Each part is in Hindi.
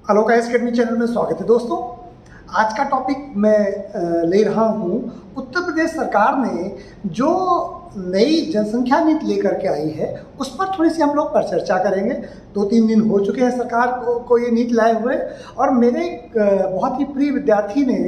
हेलो गाइस अकेडमी चैनल में स्वागत है दोस्तों। आज का टॉपिक मैं ले रहा हूँ। उत्तर प्रदेश सरकार ने जो नई जनसंख्या नीति लेकर के आई है उस पर थोड़ी सी हम लोग पर चर्चा करेंगे। 2-3 दिन हो चुके हैं सरकार को ये नीति लाए हुए, और मेरे बहुत ही प्रिय विद्यार्थी ने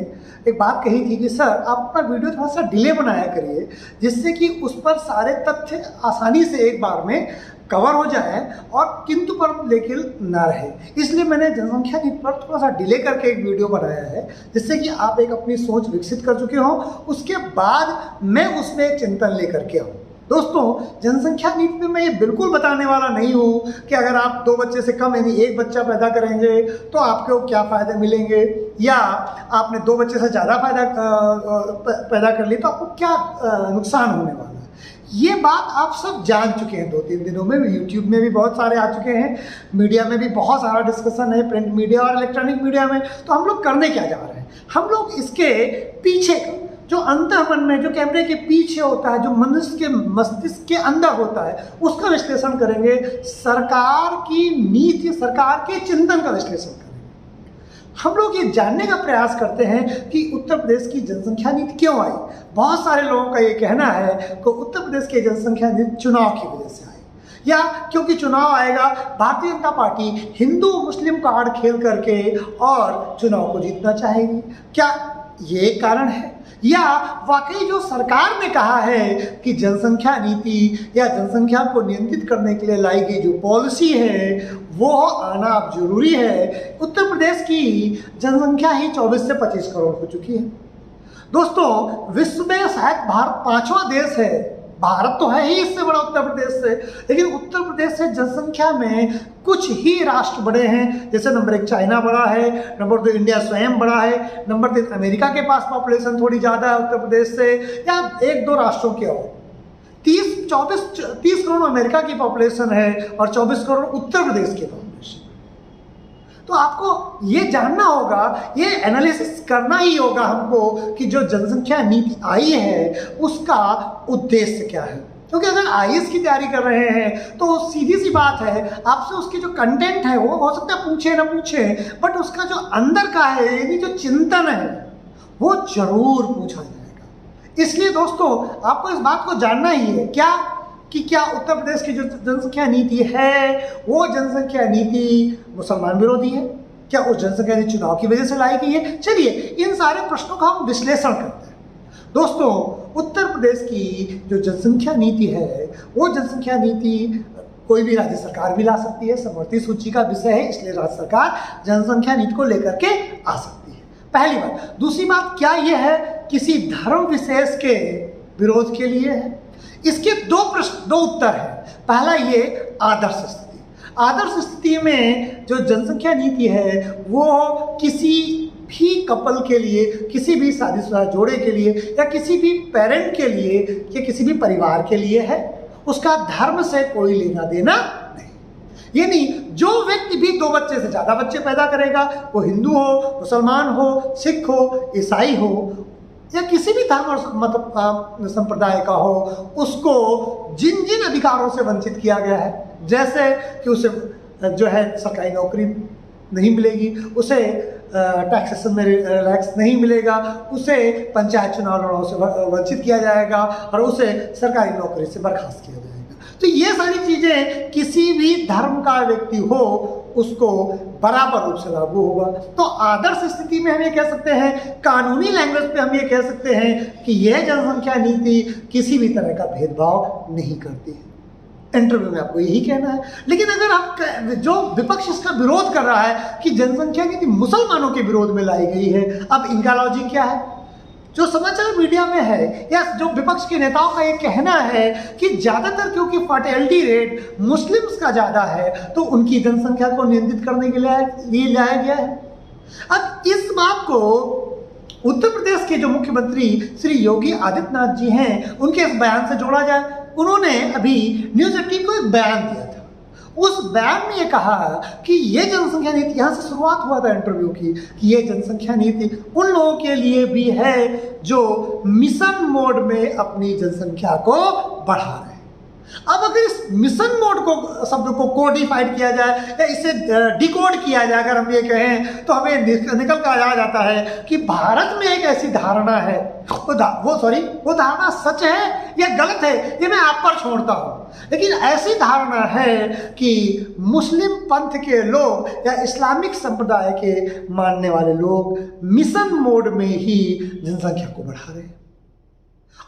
एक बात कही थी कि सर आप अपना वीडियो थोड़ा सा डिले बनाया करिए, जिससे कि उस पर सारे तथ्य आसानी से एक बार में कवर हो जाए और किंतु पर लेकिन ना रहे। इसलिए मैंने जनसंख्या नीति पर थोड़ा सा डिले करके एक वीडियो बनाया है, जिससे कि आप एक अपनी सोच विकसित कर चुके हो, उसके बाद मैं उसमें एक चिंतन लेकर के आऊँ। दोस्तों, जनसंख्या नीति में मैं ये बिल्कुल बताने वाला नहीं हूँ कि अगर आप 2 बच्चे से कम यानी 1 बच्चा पैदा करेंगे तो आपको क्या फ़ायदे मिलेंगे, या आपने 2 बच्चे से ज़्यादा पैदा कर ली तो आपको क्या नुकसान होने वाला है। ये बात आप सब जान चुके हैं। 2-3 दिनों में यूट्यूब में भी बहुत सारे आ चुके हैं, मीडिया में भी बहुत सारा डिस्कशन है, प्रिंट मीडिया और इलेक्ट्रॉनिक मीडिया में। तो हम लोग करने क्या जा रहे हैं, हम लोग इसके पीछे का जो अंतःमन में, जो कैमरे के पीछे होता है, जो मनुष्य के मस्तिष्क के अंदर होता है, उसका विश्लेषण करेंगे। सरकार की नीति, सरकार के चिंतन का विश्लेषण करेंगे। हम लोग ये जानने का प्रयास करते हैं कि उत्तर प्रदेश की जनसंख्या नीति क्यों आई। बहुत सारे लोगों का ये कहना है कि उत्तर प्रदेश की जनसंख्या नीति चुनाव की वजह से आई, या क्योंकि चुनाव आएगा भारतीय जनता पार्टी हिंदू मुस्लिम कार्ड खेल करके और चुनाव को जीतना चाहेगी। क्या ये एक कारण है, या वाकई जो सरकार ने कहा है कि जनसंख्या नीति या जनसंख्या को नियंत्रित करने के लिए लाई गई जो पॉलिसी है वो आना अब जरूरी है। उत्तर प्रदेश की जनसंख्या ही 24 से 25 करोड़ हो चुकी है। दोस्तों, विश्व में शायद भारत 5वां देश है। भारत तो है ही इससे बड़ा उत्तर प्रदेश से, लेकिन उत्तर प्रदेश से जनसंख्या में कुछ ही राष्ट्र बड़े हैं। जैसे नंबर 1 चाइना बड़ा है, नंबर 2 इंडिया स्वयं बड़ा है, नंबर 3 अमेरिका के पास पॉपुलेशन थोड़ी ज़्यादा है उत्तर प्रदेश से, या 1-2 राष्ट्रों के और 30 करोड़ अमेरिका की पॉपुलेशन है और 24 करोड़ उत्तर प्रदेश की पॉपुलेशन। तो आपको ये जानना होगा, ये एनालिसिस करना ही होगा हमको कि जो जनसंख्या नीति आई है उसका उद्देश्य क्या है। क्योंकि अगर आईएएस की तैयारी कर रहे हैं तो सीधी सी बात है, आपसे उसकी जो कंटेंट है वो हो सकता है पूछे ना पूछे, बट उसका जो अंदर का है यानी जो चिंतन है वो जरूर पूछा जाएगा। इसलिए दोस्तों, आपको इस बात को जानना ही है क्या उत्तर प्रदेश की जो जनसंख्या नीति है वो जनसंख्या नीति मुसलमान विरोधी है, क्या उस जनसंख्या नीति चुनाव की वजह से लाई गई है। चलिए इन सारे प्रश्नों का हम विश्लेषण करते हैं। दोस्तों, उत्तर प्रदेश की जो जनसंख्या नीति है वो जनसंख्या नीति कोई भी राज्य सरकार भी ला सकती है, समवर्ती सूची का विषय है, इसलिए राज्य सरकार जनसंख्या नीति को लेकर के आ सकती है। पहली बात। दूसरी बात क्या ये है, किसी धर्म विशेष के विरोध के लिए है। इसके 2 उत्तर हैं। पहला, ये आदर्श स्थिति। आदर्श स्थिति में जो जनसंख्या नीति है वो किसी भी कपल के लिए, किसी भी शादीशुदा जोड़े के लिए, या किसी भी पेरेंट के लिए, या किसी भी परिवार के लिए है। उसका धर्म से कोई लेना देना नहीं। यानी जो व्यक्ति भी 2 बच्चे से ज़्यादा बच्चे पैदा करेगा, वो हिंदू हो, मुसलमान हो, सिख हो, ईसाई हो, या किसी भी धर्म और मतलब संप्रदाय का हो, उसको जिन जिन अधिकारों से वंचित किया गया है, जैसे कि उसे जो है सरकारी नौकरी नहीं मिलेगी, उसे टैक्सेशन में रिलैक्स नहीं मिलेगा, उसे पंचायत चुनाव लड़ने से वंचित किया जाएगा, और उसे सरकारी नौकरी से बर्खास्त किया जाएगा। तो ये सारी चीज़ें किसी भी धर्म का व्यक्ति हो उसको बराबर रूप से लागू होगा। तो आदर्श स्थिति में हम ये कह सकते हैं, कानूनी लैंग्वेज पे हम ये कह सकते हैं कि यह जनसंख्या नीति किसी भी तरह का भेदभाव नहीं करती है। इंटरव्यू में आपको यही कहना है। लेकिन अगर आप जो विपक्ष इसका विरोध कर रहा है कि जनसंख्या नीति मुसलमानों के विरोध में लाई गई है, अब इनका लॉजिक क्या है। जो समाचार मीडिया में है या जो विपक्ष के नेताओं का ये कहना है कि ज़्यादातर क्योंकि फर्टिलिटी रेट मुस्लिम्स का ज़्यादा है तो उनकी जनसंख्या को नियंत्रित करने के लिए लाया गया है। अब इस बात को उत्तर प्रदेश के जो मुख्यमंत्री श्री योगी आदित्यनाथ जी हैं उनके इस बयान से जोड़ा जाए। उन्होंने अभी न्यूज़ 18 को एक बयान दिया था। उस बयान में ये कहा कि ये जनसंख्या नीति, यहाँ से शुरुआत हुआ था इंटरव्यू की, कि ये जनसंख्या नीति उन लोगों के लिए भी है जो मिशन मोड में अपनी जनसंख्या को बढ़ा रहे हैं। अब अगर इस मिशन मोड को शब्द को कोडिफाइड किया जाए या इसे डिकोड किया जाए, अगर हम ये कहें, तो हमें निकल कर आ जाता है कि भारत में एक ऐसी धारणा है, वो धारणा सच है या गलत है, ये मैं आप पर छोड़ता हूँ, लेकिन ऐसी धारणा है कि मुस्लिम पंथ के लोग या इस्लामिक संप्रदाय के मानने वाले लोग मिशन मोड में ही जनसंख्या को बढ़ा रहे हैं।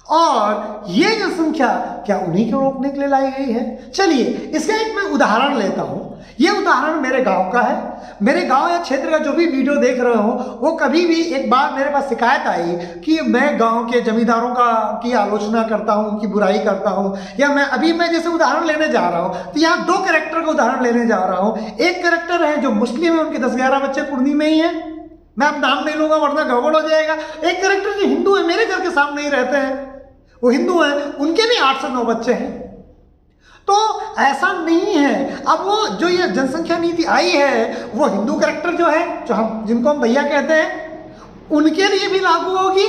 और ये जनसंख्या क्या उन्हीं को रोकने के लिए लाई गई है? चलिए इसका एक मैं उदाहरण लेता हूँ। ये उदाहरण मेरे गांव का है। मेरे गांव या क्षेत्र का जो भी वीडियो देख रहे हो, वो कभी भी एक बार मेरे पास शिकायत आई कि मैं गांव के जमींदारों की आलोचना करता हूँ, उनकी बुराई करता हूँ, या मैं जैसे उदाहरण लेने जा रहा हूँ तो यहाँ 2 कैरेक्टर का उदाहरण लेने जा रहा हूँ। एक कैरेक्टर है जो मुस्लिम है, उनके 10-11 बच्चे कुर्नी में ही है, मैं अब नाम नहीं लूंगा वरना गड़बड़ हो जाएगा। एक कैरेक्टर जो हिंदू है, मेरे घर के सामने ही रहते हैं, वो हिंदू हैं, उनके भी 8 से 9 बच्चे हैं। तो ऐसा नहीं है। अब वो जो ये जनसंख्या नीति आई है, वो हिंदू कैरेक्टर जो है, जिनको हम भैया कहते हैं, उनके लिए भी लागू होगी,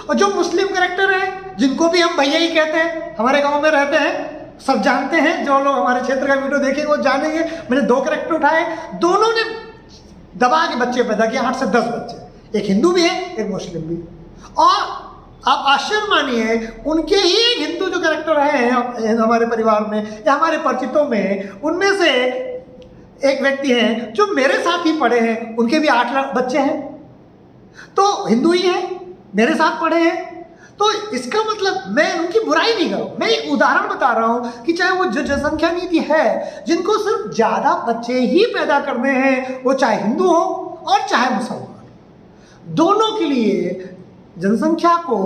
और जो मुस्लिम कैरेक्टर है, जिनको भी हम भैया ही कहते हैं, हमारे गांव में रहते हैं, सब जानते हैं, जो लोग हमारे क्षेत्र का वीडियो देखेंगे वो जानेंगे। मैंने 2 कैरेक्टर उठाए, दोनों ने दबा के बच्चे पैदा किए, 8 से 10 बच्चे, एक हिंदू भी है, एक मुस्लिम भी। और आप आश्चर्य मानिए, उनके ही एक हिंदू जो कैरेक्टर हैं हमारे परिवार में या हमारे परिचितों में, उनमें से एक व्यक्ति हैं जो मेरे साथ ही पढ़े हैं, उनके भी 8 बच्चे हैं, तो हिंदू ही हैं, मेरे साथ पढ़े हैं। तो इसका मतलब मैं उनकी बुराई नहीं कर रहा हूँ, मैं एक उदाहरण बता रहा हूँ कि चाहे वो जो जनसंख्या नीति है, जिनको सिर्फ ज़्यादा बच्चे ही पैदा करने हैं, वो चाहे हिंदू हो और चाहे मुसलमान, दोनों के लिए जनसंख्या को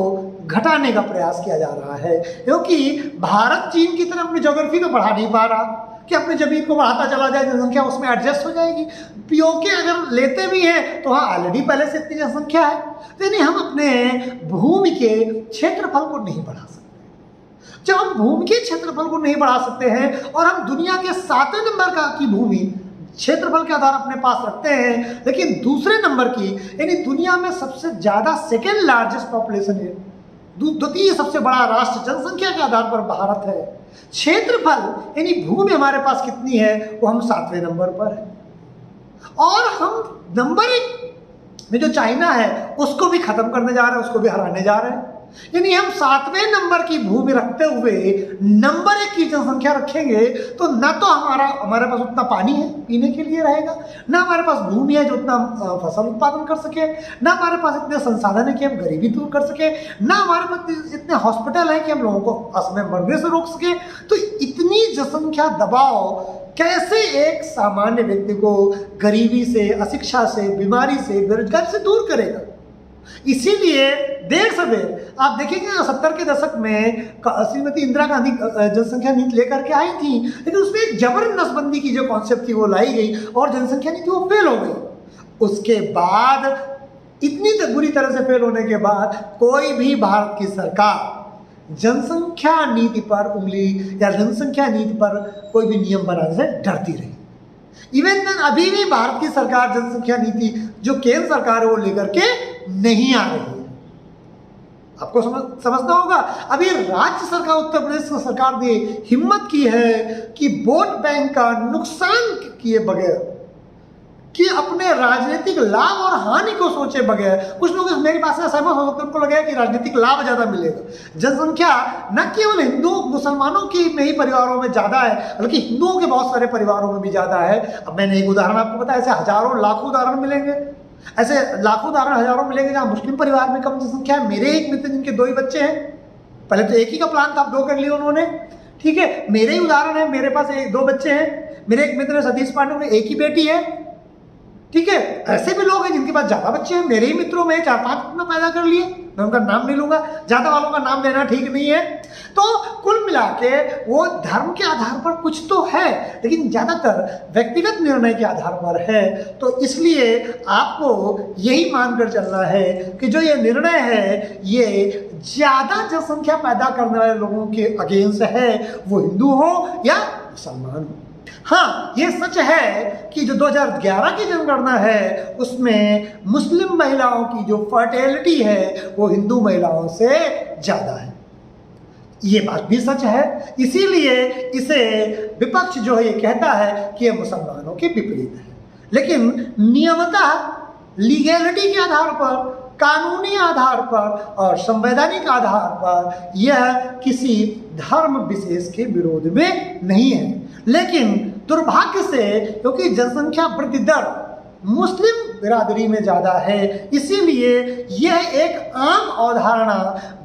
घटाने का प्रयास किया जा रहा है। क्योंकि भारत चीन की तरह अपनी ज्योग्राफी तो बढ़ा नहीं पा रहा कि अपने जमीन को बढ़ाता चला जाए, जनसंख्या उसमें एडजस्ट हो जाएगी। पीओके अगर लेते भी हैं तो हाँ, ऑलरेडी पहले से इतनी जनसंख्या है, यानी हम अपने भूमि के क्षेत्रफल को नहीं बढ़ा सकते। जब हम भूमि के क्षेत्रफल को नहीं बढ़ा सकते हैं और हम दुनिया के 7वें नंबर की भूमि क्षेत्रफल के आधार अपने पास रखते हैं, लेकिन दूसरे नंबर की, यानी दुनिया में सबसे ज़्यादा सेकेंड लार्जेस्ट पॉपुलेशन है, द्वितीय सबसे बड़ा राष्ट्र जनसंख्या के आधार पर भारत है, क्षेत्रफल यानी भूमि हमारे पास कितनी है, वो हम 7वें नंबर पर है। और हम नंबर 1 में जो चाइना है उसको भी खत्म करने जा रहे हैं, उसको भी हराने जा रहे हैं। यानी हम 7वें नंबर की भूमि रखते हुए नंबर 1 की जनसंख्या रखेंगे तो ना तो हमारे पास उतना पानी है पीने के लिए रहेगा, ना हमारे पास भूमि है जो उतना फसल उत्पादन कर सके, ना हमारे पास इतने संसाधन है कि हम गरीबी दूर कर सके, ना हमारे पास इतने हॉस्पिटल है कि हम लोगों को असमय मरने से रोक सके। तो इतनी जनसंख्या दबाव कैसे एक सामान्य व्यक्ति को गरीबी से, अशिक्षा से, बीमारी से, बेरोजगारी से दूर करेगा? इसीलिए देर से देर आप देखेंगे 70 के दशक में श्रीमती इंदिरा गांधी जनसंख्या नीति लेकर के आई थी, लेकिन उसमें एक जबर नसबंदी की जो कॉन्सेप्ट थी वो लाई गई और जनसंख्या नीति वो फेल हो गई। उसके बाद इतनी बुरी तरह से फेल होने के बाद कोई भी भारत की सरकार जनसंख्या नीति पर उंगली या जनसंख्या नीति पर कोई भी नियम बनाने से डरती रही। इवन देन अभी भी भारत की सरकार जनसंख्या नीति जो केंद्र सरकार है वो लेकर के नहीं आ रही है। आपको समझना होगा, अभी राज्य सरकार, उत्तर प्रदेश सरकार ने हिम्मत की है कि वोट बैंक का नुकसान किए बगैर, कि अपने राजनीतिक लाभ और हानि को सोचे बगैर, कुछ लोग मेरी बात से सहमत हो सकते हैं, उनको लगा कि राजनीतिक लाभ ज़्यादा मिलेगा। जनसंख्या न केवल हिंदू मुसलमानों की में ही परिवारों में ज़्यादा है, बल्कि हिंदुओं के बहुत सारे परिवारों में भी ज़्यादा है। अब मैंने एक उदाहरण आपको बताया, ऐसे हजारों लाखों उदाहरण मिलेंगे, ऐसे लाखों उदाहरण हजारों मिलेंगे जहाँ मुस्लिम परिवार में कम जनसंख्या है। मेरे एक मित्र जिनके 2 ही बच्चे हैं, पहले तो एक ही का प्लान था, अब 2 कर लिए उन्होंने, ठीक है, मेरे ही उदाहरण है, मेरे पास 2 बच्चे हैं। मेरे एक मित्र सतीश पांडे, उन्हें एक ही बेटी है, ठीक है। ऐसे भी लोग हैं जिनके पास ज़्यादा बच्चे हैं, मेरे ही मित्रों में 4-5 अपना पैदा कर लिए, मैं उनका नाम नहीं लूँगा, ज़्यादा वालों का नाम लेना ठीक नहीं है। तो कुल मिला के वो धर्म के आधार पर कुछ तो है, लेकिन ज़्यादातर व्यक्तिगत निर्णय के आधार पर है। तो इसलिए आपको यही मानकर चलना है कि जो ये निर्णय है ये ज़्यादा जनसंख्या पैदा करने वाले लोगों के अगेंस्ट है, वो हिंदू हो या मुसलमान हो। हाँ, ये सच है कि जो 2011 की जनगणना है उसमें मुस्लिम महिलाओं की जो फर्टिलिटी है वो हिंदू महिलाओं से ज़्यादा है। ये बात भी सच है। इसीलिए इसे विपक्ष जो है ये कहता है कि ये मुसलमानों के विपरीत है। लेकिन नियमतः लीगैलिटी के आधार पर, कानूनी आधार पर और संवैधानिक आधार पर यह किसी धर्म विशेष के विरोध में नहीं है। लेकिन दुर्भाग्य से क्योंकि जनसंख्या वृद्धि दर मुस्लिम बिरादरी में ज़्यादा है, इसीलिए यह एक आम अवधारणा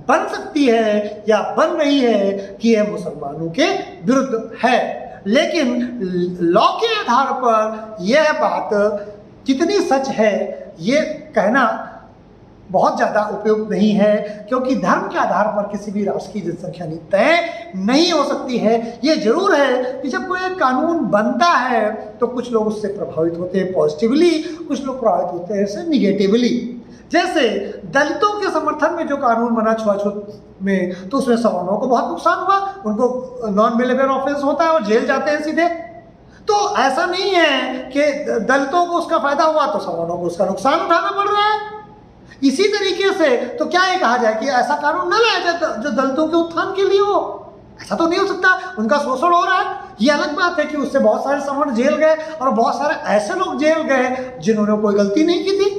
बन सकती है या बन रही है कि यह मुसलमानों के विरुद्ध है। लेकिन लॉ के आधार पर यह बात कितनी सच है ये कहना बहुत ज़्यादा उपयुक्त नहीं है, क्योंकि धर्म के आधार पर किसी भी राष्ट्र की जनसंख्या नीति तय नहीं हो सकती है। ये जरूर है कि जब कोई कानून बनता है तो कुछ लोग उससे प्रभावित होते हैं पॉजिटिवली, कुछ लोग प्रभावित होते हैं इससे निगेटिवली। जैसे दलितों के समर्थन में जो कानून बना छुआछूत में, तो उसमें सवर्णों को बहुत नुकसान हुआ, उनको नॉन बेलेबल ऑफेंस होता है और जेल जाते हैं सीधे। तो ऐसा नहीं है कि दलितों को उसका फायदा हुआ तो सवर्णों को उसका नुकसान उठाना पड़ रहा है। इसी तरीके से तो क्या ये कहा जाए कि ऐसा कानून न लाया जाए जो दलितों के उत्थान के लिए हो? ऐसा तो नहीं हो सकता, उनका शोषण हो रहा है। ये अलग बात है कि उससे बहुत सारे सवर्ण जेल गए और बहुत सारे ऐसे लोग जेल गए जिन्होंने कोई गलती नहीं की थी।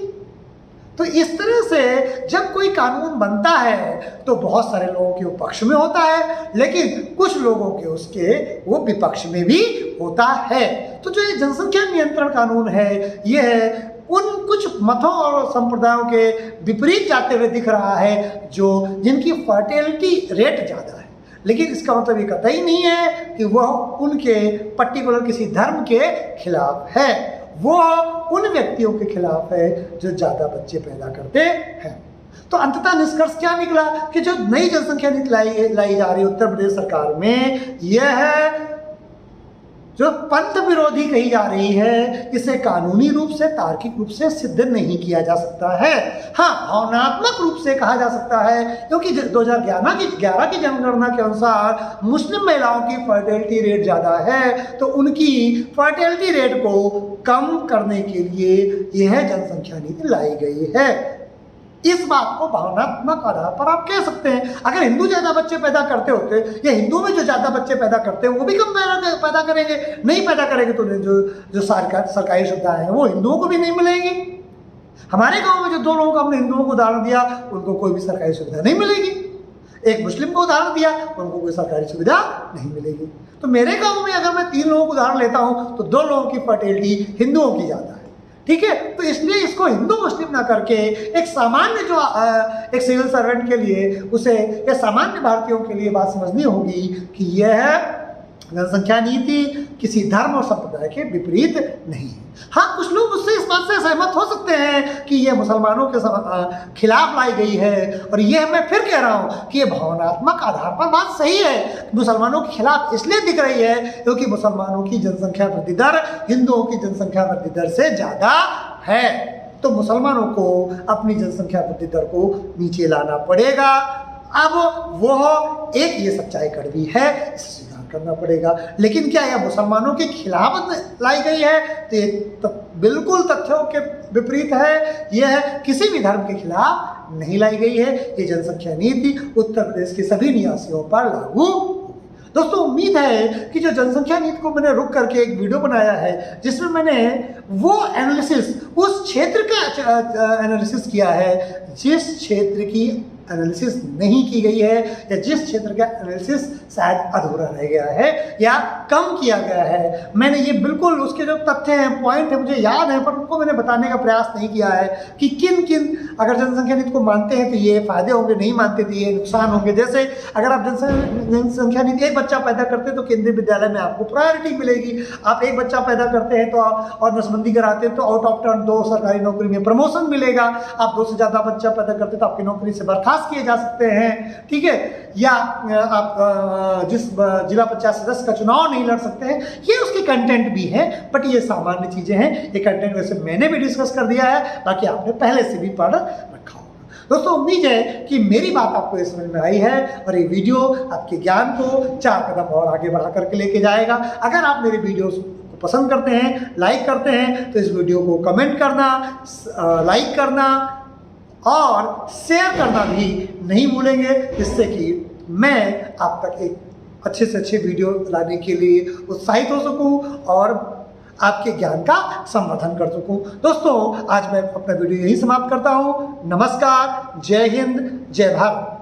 तो इस तरह से जब कोई कानून बनता है तो बहुत सारे लोगों के वो पक्ष में होता है, लेकिन कुछ लोगों के उसके वो विपक्ष में भी होता है। तो जो ये जनसंख्या नियंत्रण कानून है, ये है उन कुछ मतों और संप्रदायों के विपरीत जाते हुए दिख रहा है जिनकी फर्टिलिटी रेट ज़्यादा है। लेकिन इसका मतलब ये कतई नहीं है कि वह उनके पर्टिकुलर किसी धर्म के खिलाफ है, वो उन व्यक्तियों के खिलाफ है जो ज़्यादा बच्चे पैदा करते हैं। तो अंततः निष्कर्ष क्या निकला कि जो नई जनसंख्या नीति लाई जा रही है उत्तर प्रदेश सरकार में, यह है जो पंथ विरोधी कही जा रही है, इसे कानूनी रूप से, तार्किक रूप से सिद्ध नहीं किया जा सकता है। हाँ, भावनात्मक रूप से कहा जा सकता है, क्योंकि 2011 की जनगणना के अनुसार मुस्लिम महिलाओं की फर्टिलिटी रेट ज़्यादा है, तो उनकी फर्टिलिटी रेट को कम करने के लिए यह जनसंख्या नीति लाई गई है। इस बात को भावनात्मक आधार पर आप कह सकते हैं। अगर हिंदू ज़्यादा बच्चे पैदा करते होते या हिंदू में जो ज़्यादा बच्चे पैदा करते हैं वो भी कम पैदा करेंगे, नहीं पैदा करेंगे तो जो सरकारी सुविधाएं हैं वो हिंदुओं को भी नहीं मिलेंगी। हमारे गांव में जो 2 लोगों को हमने हिंदुओं को उदाहरण दिया, उनको कोई भी सरकारी सुविधा नहीं मिलेगी। एक मुस्लिम को उदाहरण दिया, उनको कोई सरकारी सुविधा नहीं मिलेगी। तो मेरे गाँव में अगर मैं 3 लोगों को उदाहरण लेता हूँ तो 2 लोगों की फर्टिलिटी हिंदुओं की ज़्यादा है। ठीक है, तो इसलिए इसको हिंदू मुस्लिम ना करके एक सामान्य जो एक सिविल सर्वेंट के लिए उसे या सामान्य भारतीयों के लिए बात समझनी होगी कि यह जनसंख्या नीति किसी धर्म और संप्रदाय के विपरीत नहीं है। हाँ, कुछ लोग उससे इस बात से सहमत हो सकते हैं कि यह मुसलमानों के खिलाफ लाई गई है, और यह मैं फिर कह रहा हूँ कि यह भावनात्मक आधार पर बात सही है। मुसलमानों के खिलाफ इसलिए दिख रही है क्योंकि मुसलमानों की जनसंख्या वृद्धि दर हिंदुओं की जनसंख्या वृद्धि दर से ज़्यादा है, तो मुसलमानों को अपनी जनसंख्या वृद्धि दर को नीचे लाना पड़ेगा। अब वह एक ये सच्चाई कड़वी है, स्वीकार करना पड़ेगा। लेकिन क्या यह मुसलमानों के खिलाफ लाई गई है? तो ये बिल्कुल तथ्यों के विपरीत है। यह किसी भी धर्म के खिलाफ नहीं लाई गई है। ये जनसंख्या नीति उत्तर प्रदेश के सभी निवासियों पर लागू। दोस्तों, उम्मीद है कि जो जनसंख्या नीति को मैंने रुक करके एक वीडियो बनाया है जिसमें मैंने वो एनालिसिस, उस क्षेत्र का एनालिसिस किया है जिस क्षेत्र की एनालिसिस नहीं की गई है, या जिस क्षेत्र का एनालिसिस शायद अधूरा रह गया है या कम किया गया है। मैंने ये बिल्कुल उसके जो तथ्य हैं, पॉइंट है, मुझे याद है, पर उनको मैंने बताने का प्रयास नहीं किया है कि किन किन अगर जनसंख्या नीति को मानते हैं तो ये फायदे होंगे, नहीं मानते तो ये नुकसान होंगे। जैसे अगर आप जनसंख्या नीति एक बच्चा पैदा करते हैं तो केंद्रीय विद्यालय में आपको प्रायोरिटी मिलेगी। आप एक बच्चा पैदा करते हैं तो और नसबंदी कराते हैं तो आउट ऑफ टर्न 2 सरकारी नौकरी में प्रमोशन मिलेगा। आप 2 से ज़्यादा बच्चा पैदा करते हैं तो आपकी नौकरी से बर्खास्त किए जा सकते हैं। ठीक है, या आप जिस जिला पंचायत सदस्य का चुनाव नहीं लड़ सकते हैं, ये उसके कंटेंट भी है, बट ये सामान्य चीज़ें हैं। ये कंटेंट वैसे मैंने भी डिस्कस कर दिया है, बाकी आपने पहले से भी पढ़ रखा होगा। दोस्तों, उम्मीद है कि मेरी बात आपको ये समझ में आई है और ये वीडियो आपके ज्ञान को 4 कदम और आगे बढ़ा करके लेके जाएगा। अगर आप मेरे वीडियोस को पसंद करते हैं, लाइक करते हैं, तो इस वीडियो को कमेंट करना, लाइक करना और शेयर करना भी नहीं भूलेंगे, जिससे कि मैं आप तक एक अच्छे से अच्छे वीडियो लाने के लिए उत्साहित हो सकूं और आपके ज्ञान का संवर्धन कर सकूं। दोस्तों, आज मैं अपना वीडियो यहीं समाप्त करता हूं। नमस्कार, जय हिंद, जय भारत।